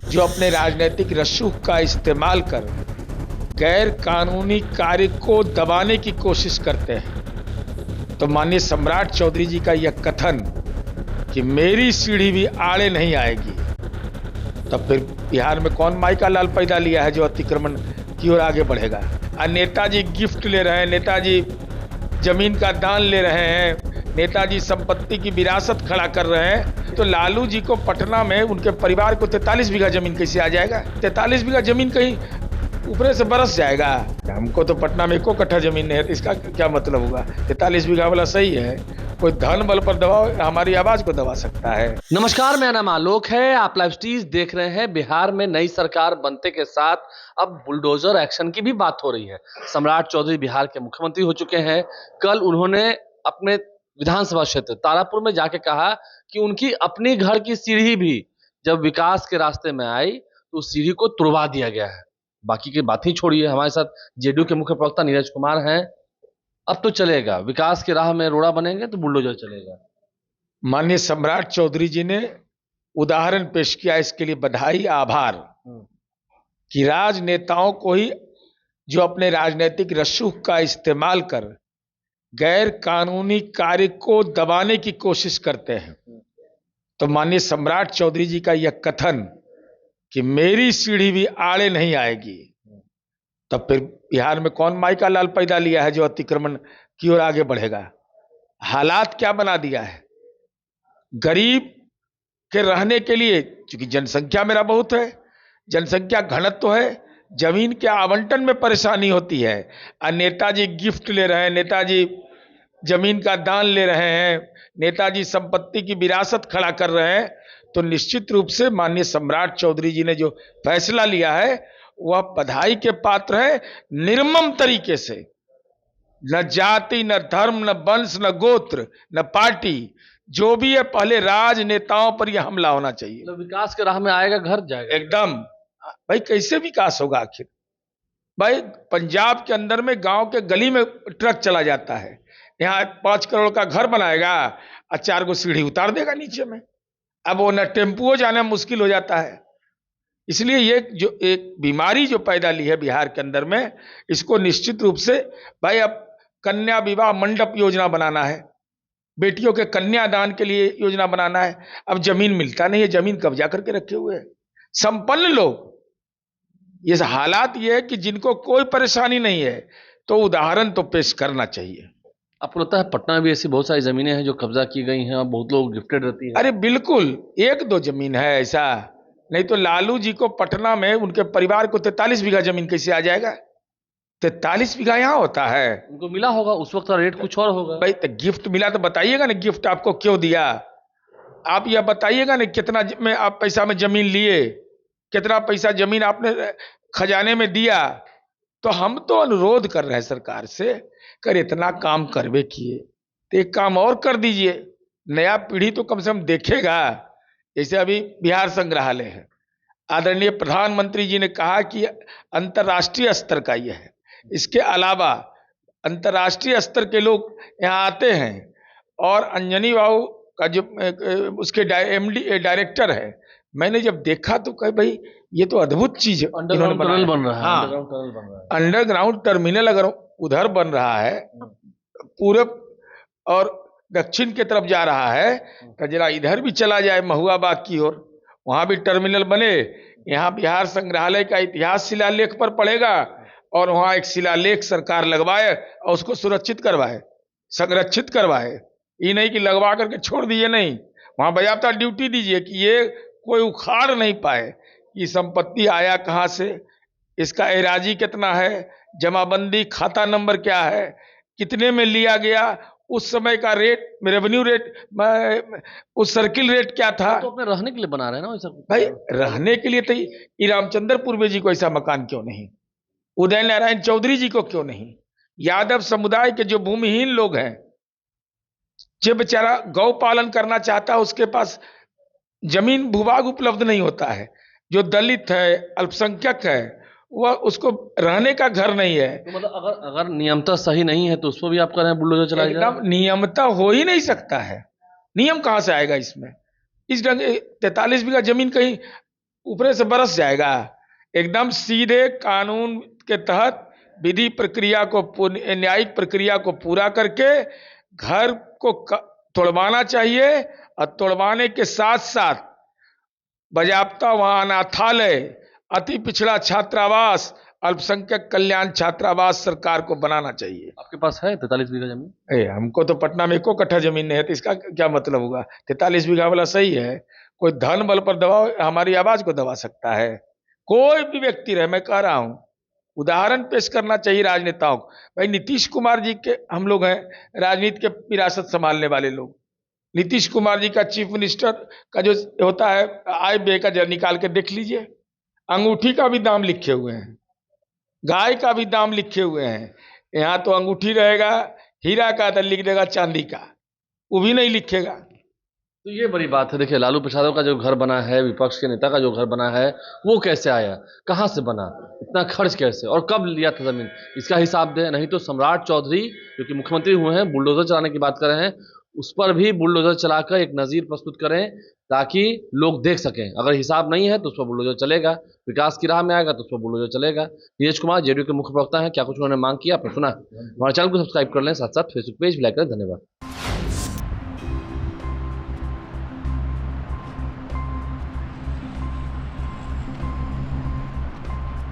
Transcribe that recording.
जो अपने राजनीतिक रसूख का इस्तेमाल कर गैर कानूनी कार्य को दबाने की कोशिश करते हैं, तो माननीय सम्राट चौधरी जी का यह कथन कि मेरी सीढ़ी भी आड़े नहीं आएगी, तब फिर बिहार में कौन माई का लाल पैदा लिया है जो अतिक्रमण की ओर आगे बढ़ेगा। नेताजी गिफ्ट ले रहे हैं, नेताजी जमीन का दान ले रहे हैं, नेताजी संपत्ति की विरासत खड़ा कर रहे हैं, तो लालू जी को पटना में उनके परिवार को 43 बीघा जमीन कैसे आ जाएगा? 43 बीघा जमीन कहीं ऊपर से बरस जाएगा? हमको तो पटना में 1 कट्ठा जमीन नहीं है, इसका क्या मतलब होगा? 43 बीघा वाला सही है, कोई धन बल पर दबाव हमारी आवाज को दबा सकता है। नमस्कार, मेरा नाम आलोक है। आप लाइव स्टीज देख रहे हैं। बिहार में नई सरकार बनते के साथ अब बुलडोजर एक्शन की भी बात हो रही है। सम्राट चौधरी बिहार के मुख्यमंत्री हो चुके हैं। कल उन्होंने अपने विधानसभा क्षेत्र तारापुर में जाके कहा कि उनकी अपनी घर की सीढ़ी भी जब विकास के रास्ते में आई तो उस सीढ़ी को तुड़वा दिया गया है। बाकी की बात ही छोड़िए, हमारे साथ जेडीयू के मुख्य प्रवक्ता नीरज कुमार हैं। अब तो चलेगा, विकास की राह में रोड़ा बनेंगे तो बुलडोजर चलेगा। माननीय सम्राट चौधरी जी ने उदाहरण पेश किया, इसके लिए बधाई, आभार कि राजनेताओं को ही जो अपने राजनीतिक रसूख का इस्तेमाल कर गैर कानूनी कार्य को दबाने की कोशिश करते हैं, तो माननीय सम्राट चौधरी जी का यह कथन कि मेरी सीढ़ी भी आड़े नहीं आएगी, तब फिर बिहार में कौन माई का लाल पैदा लिया है जो अतिक्रमण की ओर आगे बढ़ेगा। हालात क्या बना दिया है गरीब के रहने के लिए, क्योंकि जनसंख्या मेरा बहुत है, जनसंख्या घनत्व है, जमीन के आवंटन में परेशानी होती है। और नेताजी गिफ्ट ले रहे हैं, नेताजी जमीन का दान ले रहे हैं, नेताजी संपत्ति की विरासत खड़ा कर रहे हैं, तो निश्चित रूप से माननीय सम्राट चौधरी जी ने जो फैसला लिया है वह बधाई के पात्र है। निर्मम तरीके से, न जाति, न धर्म, न वंश, न गोत्र, न पार्टी, जो भी है, पहले राजनेताओं पर यह हमला होना चाहिए। तो विकास के राह में आएगा, घर जाएगा एकदम। भाई कैसे विकास होगा आखिर? भाई पंजाब के अंदर में गांव के गली में ट्रक चला जाता है, यहाँ 5 करोड़ का घर बनाएगा और 4 गो सीढ़ी उतार देगा नीचे में। अब वो न टेम्पुओ जाना मुश्किल हो जाता है। इसलिए ये जो एक बीमारी जो पैदा ली है बिहार के अंदर में, इसको निश्चित रूप से भाई अब कन्या विवाह मंडप योजना बनाना है, बेटियों के कन्यादान के लिए योजना बनाना है। अब जमीन मिलता नहीं है, जमीन कब्जा करके रखे हुए हैं संपन्न लोग। ये हालात ये है कि जिनको कोई परेशानी नहीं है, तो उदाहरण तो पेश करना चाहिए। आपको लगता है पटना में भी ऐसी बहुत सारी जमीनें हैं जो कब्जा की गई हैं और बहुत लोग गिफ्टेड रहती है? अरे बिल्कुल, 1-2 जमीन है ऐसा, नहीं तो लालू जी को पटना में उनके परिवार को 43 बीघा जमीन कैसे आ जाएगा? 43 बीघा यहाँ होता है। उनको मिला होगा, उस वक्त रेट कुछ और होगा। भाई तो गिफ्ट मिला तो बताइएगा ना, गिफ्ट आपको क्यों दिया? आप यह बताइएगा ना कितना में आप पैसा में जमीन लिए, कितना पैसा जमीन आपने खजाने में दिया। तो हम तो अनुरोध कर रहे हैं सरकार से, कर इतना काम करवे किए तो एक काम और कर दीजिए, नया पीढ़ी तो कम से कम देखेगा। जैसे अभी बिहार संग्रहालय है, आदरणीय प्रधानमंत्री जी ने कहा कि अंतर्राष्ट्रीय स्तर का यह है, इसके अलावा अंतर्राष्ट्रीय स्तर के लोग यहाँ आते हैं। और अंजनी बाबू का जो उसके एमडी डायरेक्टर है, मैंने जब देखा तो कहा भाई ये तो अद्भुत चीज है। अंडरग्राउंड टनल बन रहा है। हाँ, अंडरग्राउंड टनल बन रहा है। अंडरग्राउंड टर्मिनल अगर उधर बन रहा है, पूरब और दक्षिण की तरफ जा रहा है, तो जरा इधर भी चला जाए महुआबाग की ओर, वहां भी टर्मिनल बने। यहाँ बिहार संग्रहालय का इतिहास शिलालेख पर पड़ेगा और वहां एक शिलालेख सरकार लगवाए और उसको सुरक्षित करवाए, संरक्षित करवाए। ये नहीं कि लगवा करके छोड़ दिए, नहीं, वहां बजाबता ड्यूटी दीजिए कि ये कोई उखाड़ नहीं पाए कि संपत्ति आया कहां से, इसका एराजी कितना है, जमाबंदी खाता नंबर क्या है, कितने में लिया गया, उस समय का रेट, रेवेन्यू रेट, उस सर्किल रेट क्या था। तो अपने रहने के लिए बना रहे हैं ना वैसा? भाई रहने के लिए तो ये रामचंद्र पूर्वे जी को ऐसा मकान क्यों नहीं, उदय नारायण चौधरी जी को क्यों नहीं, यादव समुदाय के जो भूमिहीन लोग हैं, जो बेचारा गौ पालन करना चाहता है, उसके पास जमीन भूभाग उपलब्ध नहीं होता है, जो दलित है, अल्पसंख्यक है, वह उसको रहने का घर नहीं है। तो मतलब अगर नियमता सही नहीं है तो उस पर भी आप कह रहे हैं बुलडोजर चलाया जाए? एकदम नियमता हो ही नहीं सकता है, नियम कहां से आएगा इसमें? इस ढंग 43 बीघा जमीन कहीं ऊपर से बरस जाएगा। एकदम सीधे कानून के तहत विधि प्रक्रिया को न्यायिक प्रक्रिया को पूरा करके घर को तोड़वाना चाहिए, और तोड़वाने के साथ साथ बाजाप्ता वहां अनाथालय, अति पिछड़ा छात्रावास, अल्पसंख्यक कल्याण छात्रावास सरकार को बनाना चाहिए। आपके पास है 43 बीघा जमीन? हमको तो पटना में 1 कट्ठा जमीन नहीं है, तो इसका क्या मतलब हुआ? 43 बीघा वाला सही है? कोई धन बल पर दबाव हमारी आवाज को दबा सकता है? कोई भी व्यक्ति रहे, मैं कह रहा हूं, उदाहरण पेश करना चाहिए राजनेताओं को। भाई नीतीश कुमार जी के हम लोग हैं राजनीति के विरासत संभालने वाले लोग। नीतीश कुमार जी का चीफ मिनिस्टर का जो होता है आय व्यय का निकाल के देख लीजिए, अंगूठी का भी दाम लिखे हुए हैं, गाय का भी दाम लिखे हुए हैं। यहाँ तो अंगूठी रहेगा हीरा का, तो लिख देगा चांदी का, वो भी नहीं लिखेगा। तो ये बड़ी बात है। देखिए, लालू प्रसाद का जो घर बना है, विपक्ष के नेता का जो घर बना है, वो कैसे आया, कहाँ से बना, इतना खर्च कैसे, और कब लिया था जमीन, इसका हिसाब दे। नहीं तो सम्राट चौधरी जो कि मुख्यमंत्री हुए हैं, बुलडोजर चलाने की बात कर रहे हैं, उस पर भी बुलडोजर चलाकर एक नज़ीर प्रस्तुत करें ताकि लोग देख सकें। अगर हिसाब नहीं है तो उस पर बुलडोजर चलेगा, विकास की राह में आएगा तो उस पर बुलडोजर चलेगा। नीरज कुमार जेडीयू के मुख्य प्रवक्ता हैं, क्या कुछ उन्होंने मांग किया, आपने सुना। हमारे चैनल को सब्सक्राइब कर लें, साथ साथ फेसबुक पेज भी लाइक करें। धन्यवाद।